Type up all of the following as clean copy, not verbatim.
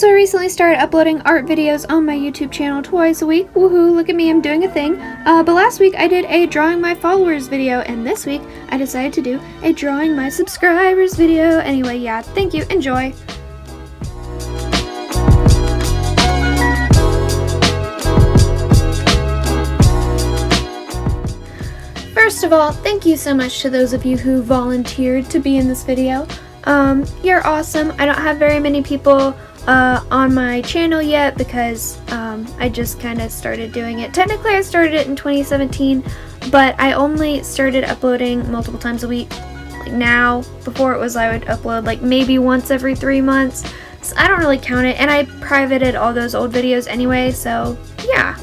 So I recently started uploading art videos on my YouTube channel twice a week. Woohoo, look at me, I'm doing a thing. But last week I did a drawing my followers video, and this week I decided to do a drawing my subscribers video. Anyway, yeah, thank you, enjoy. First of all, thank you so much to those of you who volunteered to be in this video. You're awesome. I don't have very many people on my channel yet because I just kind of started doing it. Technically I started it in 2017, but I only started uploading multiple times a week like now. Before it was I would upload like maybe once every 3 months, so I don't really count it, and I privated all those old videos anyway, so yeah.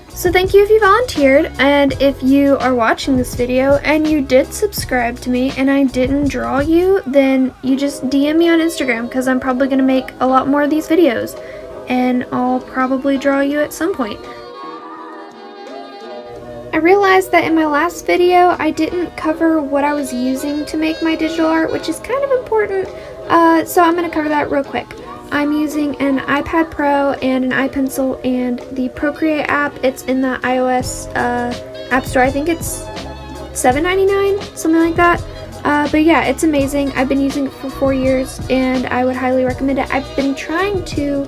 So thank you if you volunteered, and if you are watching this video and you did subscribe to me and I didn't draw you, then you just DM me on Instagram, because I'm probably going to make a lot more of these videos and I'll probably draw you at some point. I realized that in my last video I didn't cover what I was using to make my digital art, which is kind of important, so I'm going to cover that real quick. I'm using an iPad Pro and an iPencil and the Procreate app. It's in the iOS App Store. I think it's $7.99, something like that. But yeah, it's amazing. I've been using it for 4 years and I would highly recommend it. I've been trying to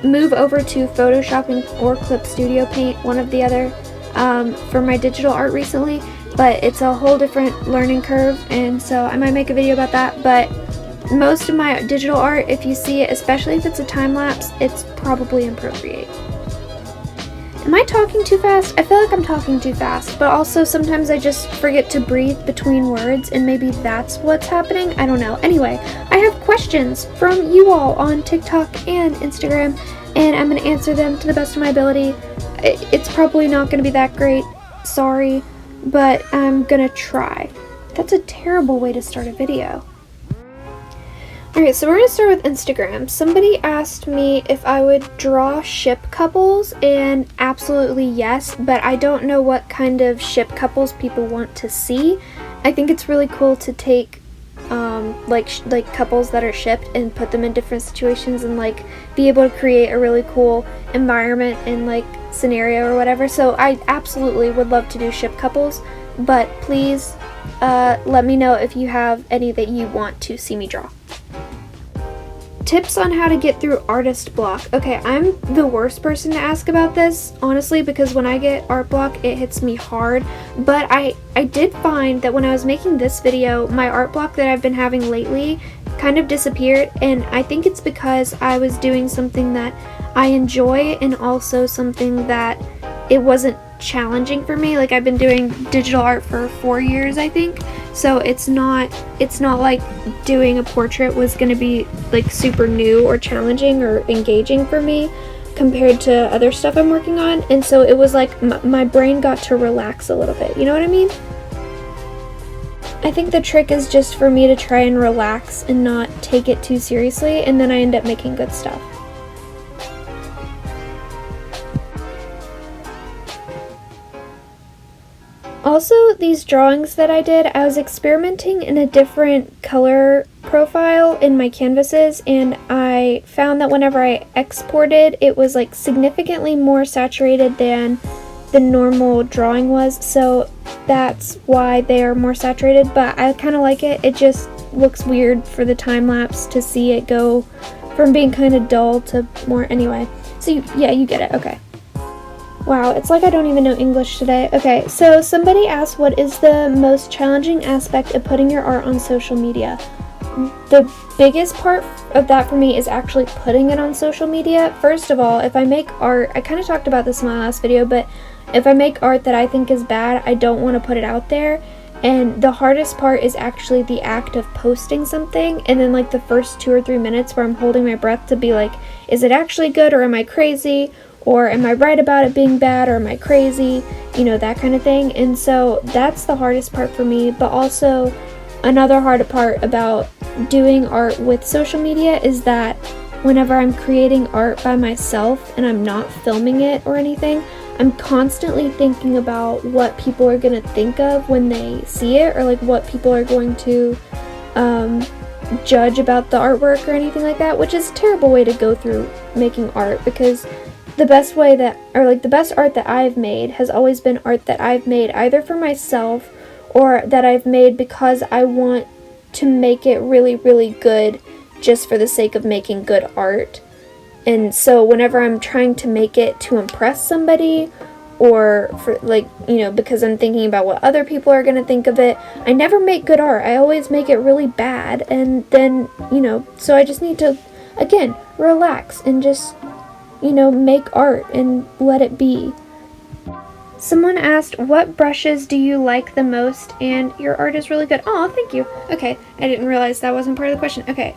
move over to Photoshopping or Clip Studio Paint, one of the other, for my digital art recently, but it's a whole different learning curve, and so I might make a video about that. But most of my digital art, if you see it, especially if it's a time-lapse, it's probably in Procreate. Am I talking too fast? I feel like I'm talking too fast, but also sometimes I just forget to breathe between words, and maybe that's what's happening. I don't know. Anyway, I have questions from you all on TikTok and Instagram, and I'm going to answer them to the best of my ability. It's probably not going to be that great, sorry, but I'm going to try. That's a terrible way to start a video. Alright, so we're going to start with Instagram. Somebody asked me if I would draw ship couples, and absolutely yes, but I don't know what kind of ship couples people want to see. I think it's really cool to take like couples that are shipped and put them in different situations and like be able to create a really cool environment and like scenario or whatever. So I absolutely would love to do ship couples, but please let me know if you have any that you want to see me draw. Tips on how to get through artist block. Okay, I'm the worst person to ask about this, honestly, because when I get art block, it hits me hard. But I did find that when I was making this video, my art block that I've been having lately kind of disappeared, and I think it's because I was doing something that I enjoy and also something that it wasn't challenging for me. Like, I've been doing digital art for 4 years, I think, so it's not like doing a portrait was going to be like super new or challenging or engaging for me compared to other stuff I'm working on, and so it was like my brain got to relax a little bit, you know what I mean? I think the trick is just for me to try and relax and not take it too seriously, and then I end up making good stuff. Also, these drawings that I did, I was experimenting in a different color profile in my canvases, and I found that whenever I exported, it was like significantly more saturated than the normal drawing was, so that's why they are more saturated, but I kind of like it. It just looks weird for the time lapse to see it go from being kind of dull to more, anyway. So yeah, you get it, okay. Wow, it's like I don't even know English today. Okay, so somebody asked, what is the most challenging aspect of putting your art on social media? The biggest part of that for me is actually putting it on social media. First of all, if I make art, I kind of talked about this in my last video, but if I make art that I think is bad, I don't want to put it out there. And the hardest part is actually the act of posting something, and then like the first 2 or 3 minutes where I'm holding my breath to be like, is it actually good, or am I crazy? Or am I right about it being bad, or am I crazy? You know, that kind of thing. And so that's the hardest part for me. But also another hard part about doing art with social media is that whenever I'm creating art by myself and I'm not filming it or anything, I'm constantly thinking about what people are going to think of when they see it, or like what people are going to judge about the artwork or anything like that, which is a terrible way to go through making art, because the best way that, or like the best art that I've made has always been art that I've made either for myself or that I've made because I want to make it really, really good just for the sake of making good art. And so whenever I'm trying to make it to impress somebody, or for like, you know, because I'm thinking about what other people are going to think of it, I never make good art. I always make it really bad. And then, you know, so I just need to, again, relax and just, you know, make art and let it be. Someone asked, what brushes do you like the most? And your art is really good. Oh, thank you. Okay, I didn't realize that wasn't part of the question. Okay,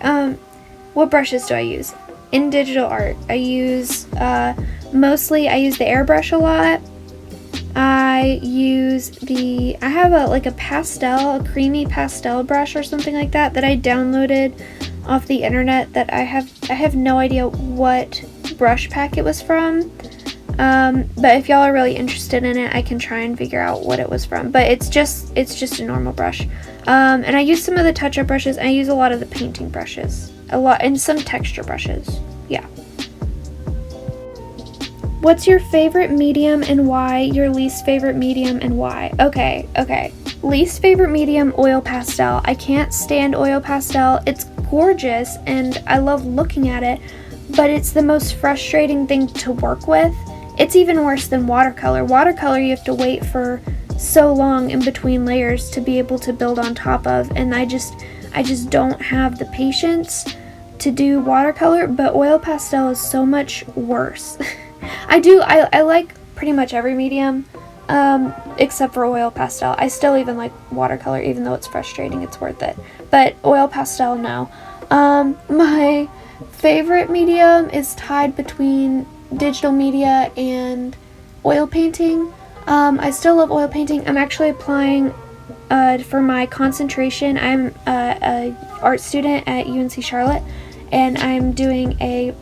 what brushes do I use? In digital art, I use, mostly I use the airbrush a lot. I have a creamy pastel brush or something like that I downloaded off the internet that I have no idea what brush pack it was from. But if y'all are really interested in it, I can try and figure out what it was from. But it's just a normal brush. And I use some of the touch-up brushes. I use a lot of the painting brushes. And some texture brushes. Yeah. What's your favorite medium and why? Your least favorite medium and why? Okay. Least favorite medium, oil pastel. I can't stand oil pastel. It's gorgeous and I love looking at it, but it's the most frustrating thing to work with. It's even worse than watercolor. Watercolor you have to wait for so long in between layers to be able to build on top of, and I just don't have the patience to do watercolor, but oil pastel is so much worse. I like pretty much every medium, except for oil pastel. I still even like watercolor, even though it's frustrating, it's worth it. But oil pastel, no. My favorite medium is tied between digital media and oil painting. I still love oil painting. I'm actually applying for my concentration. I'm a art student at UNC Charlotte, and I'm doing a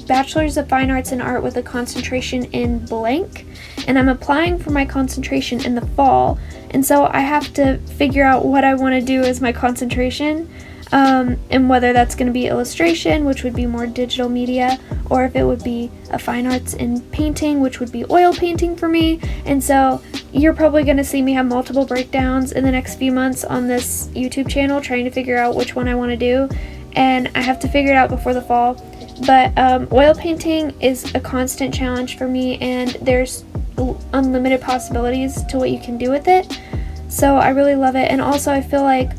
Bachelor's of Fine Arts in Art with a concentration in blank, and I'm applying for my concentration in the fall, and so I have to figure out what I want to do as my concentration, and whether that's going to be illustration, which would be more digital media, or if it would be a fine arts in painting, which would be oil painting for me. And so you're probably going to see me have multiple breakdowns in the next few months on this YouTube channel trying to figure out which one I want to do, and I have to figure it out before the fall. But oil painting is a constant challenge for me, and there's unlimited possibilities to what you can do with it. So I really love it. And also I feel like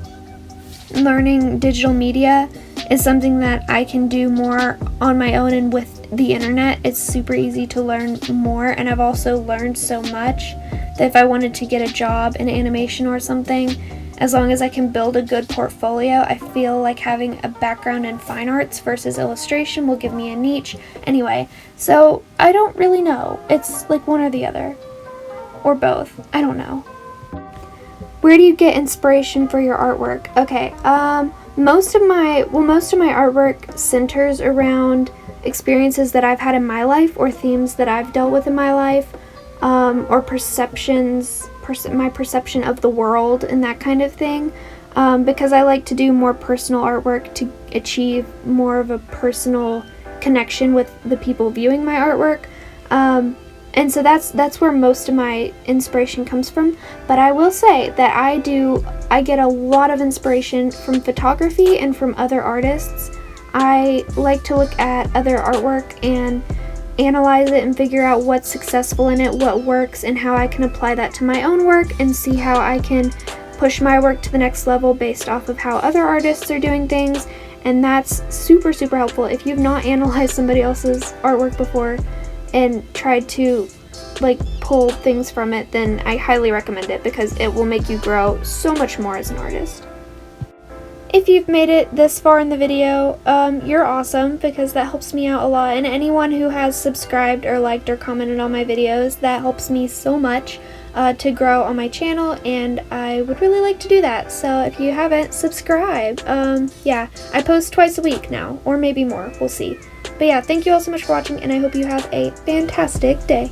learning digital media is something that I can do more on my own, and with the internet it's super easy to learn more. And I've also learned so much that if I wanted to get a job in animation or something, as long as I can build a good portfolio, I feel like having a background in fine arts versus illustration will give me a niche. Anyway, so I don't really know. It's like one or the other. Or both. I don't know. Where do you get inspiration for your artwork? Okay, most of my artwork centers around experiences that I've had in my life, or themes that I've dealt with in my life, or my perception of the world and that kind of thing, because I like to do more personal artwork to achieve more of a personal connection with the people viewing my artwork, and so that's where most of my inspiration comes from. But I will say that I get a lot of inspiration from photography and from other artists. I like to look at other artwork and analyze it and figure out what's successful in it, what works, and how I can apply that to my own work, and see how I can push my work to the next level based off of how other artists are doing things. And that's super, super helpful. If you've not analyzed somebody else's artwork before and tried to like pull things from it, then I highly recommend it, because it will make you grow so much more as an artist. If you've made it this far in the video, you're awesome, because that helps me out a lot. And anyone who has subscribed or liked or commented on my videos, that helps me so much to grow on my channel, and I would really like to do that. So if you haven't, subscribe. Yeah, I post twice a week now, or maybe more, we'll see. But yeah, thank you all so much for watching, and I hope you have a fantastic day.